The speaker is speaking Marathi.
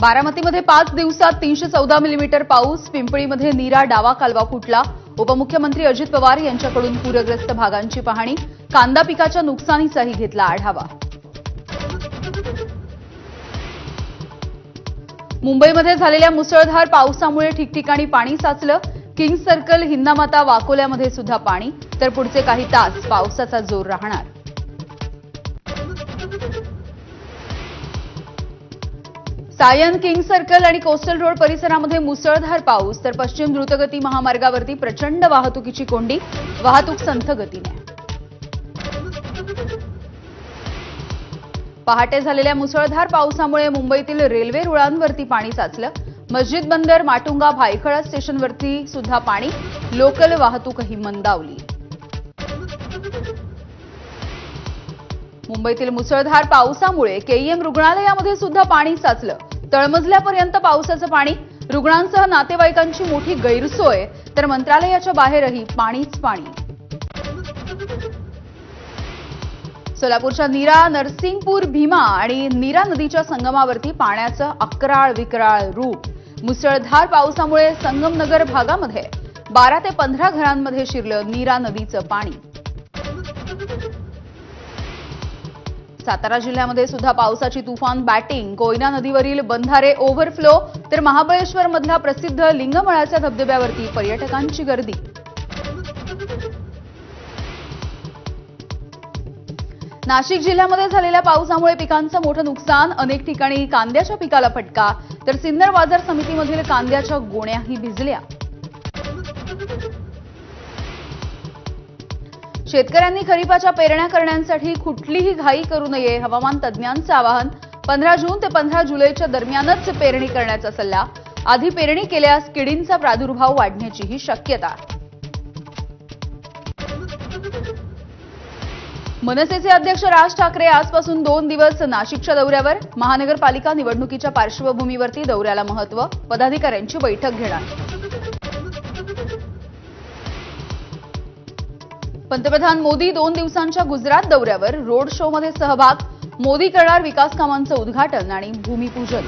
बारामतीमध्ये 5 दिवसात 314 मिलीमीटर पाऊस. पिंपळीमध्ये नीरा डावा कालवा फुटला. उपमुख्यमंत्री अजित पवार यांच्याकडून पूरग्रस्त भागांची पाहणी. कांदा पिकाच्या नुकसानीचाही घेतला आढावा. मुंबईमध्ये झालेल्या मुसळधार पावसामुळे ठिकठिकाणी पाणी साचलं. किंग्ज सर्कल, हिंदामाता, वाकोल्यामध्ये सुद्धा पाणी. तर पुढचे काही तास पावसाचा जोर राहणार. सायन, किंग सर्कल आणि कोस्टल रोड परिसरामध्ये मुसळधार पाऊस. तर पश्चिम द्रुतगती महामार्गावरती प्रचंड वाहतुकीची कोंडी. वाहतूक संथ गतीने. पहाटे झालेल्या मुसळधार पावसामुळे मुंबईतील रेल्वे रुळांवरती पाणी साचलं. मस्जिद बंदर, माटुंगा, भायखळा स्टेशनवरती सुद्धा पाणी. लोकल वाहतूकही मंदावली. मुंबईतील मुसळधार पावसामुळे केईएम रुग्णालयामध्ये सुद्धा पाणी साचलं. तळमजल्यापर्यंत पावसाचं पाणी. रुग्णांसह नातेवाईकांची मोठी गैरसोय. तर मंत्रालयाच्या बाहेरही पाणीच पाणी. सोलापूरच्या नीरा, नरसिंगपूर, भीमा आणि नीरा नदीच्या संगमावरती पाण्याचं अक्राळ विक्राळ रूप. मुसळधार पावसामुळे संगमनगर भागामध्ये 12 ते 15 घरांमध्ये शिरलं नीरा नदीचं पाणी. सातारा जिल्ह्यामध्ये सुद्धा पावसाची तुफान बॅटिंग. कोयना नदीवरील बंधारे ओव्हरफ्लो. तर महाबळेश्वर मधल्या प्रसिद्ध लिंगमळाच्या धबधब्यावरती पर्यटकांची गर्दी. नाशिक जिल्ह्यामध्ये झालेल्या पावसामुळे पिकांचं मोठं नुकसान. अनेक ठिकाणी कांद्याच्या पिकाला फटका. तर सिन्नर बाजार समितीमधील कांद्याच्या गोण्याही भिजल्या. शेतकऱ्यांनी खरीपाच्या पेरण्या करण्यासाठी कुठलीही घाई करू नये. हवामान तज्ज्ञांचं आवाहन. 15 जून ते 15 जुलैच्या दरम्यानच पेरणी करण्याचा सल्ला. आधी पेरणी केल्यास किडींचा प्रादुर्भाव वाढण्याचीही शक्यता. मनसेचे अध्यक्ष राज ठाकरे आजपासून 2 दिवस नाशिकच्या दौऱ्यावर. महानगरपालिका निवडणुकीच्या पार्श्वभूमीवरती दौऱ्याला महत्त्व. पदाधिकाऱ्यांची बैठक घेणार. पंतप्रधान मोदी 2 दिवसांच्या गुजरात दौऱ्यावर. रोड शोमध्ये सहभाग. मोदी करणार विकास कामांचं उद्घाटन आणि भूमिपूजन.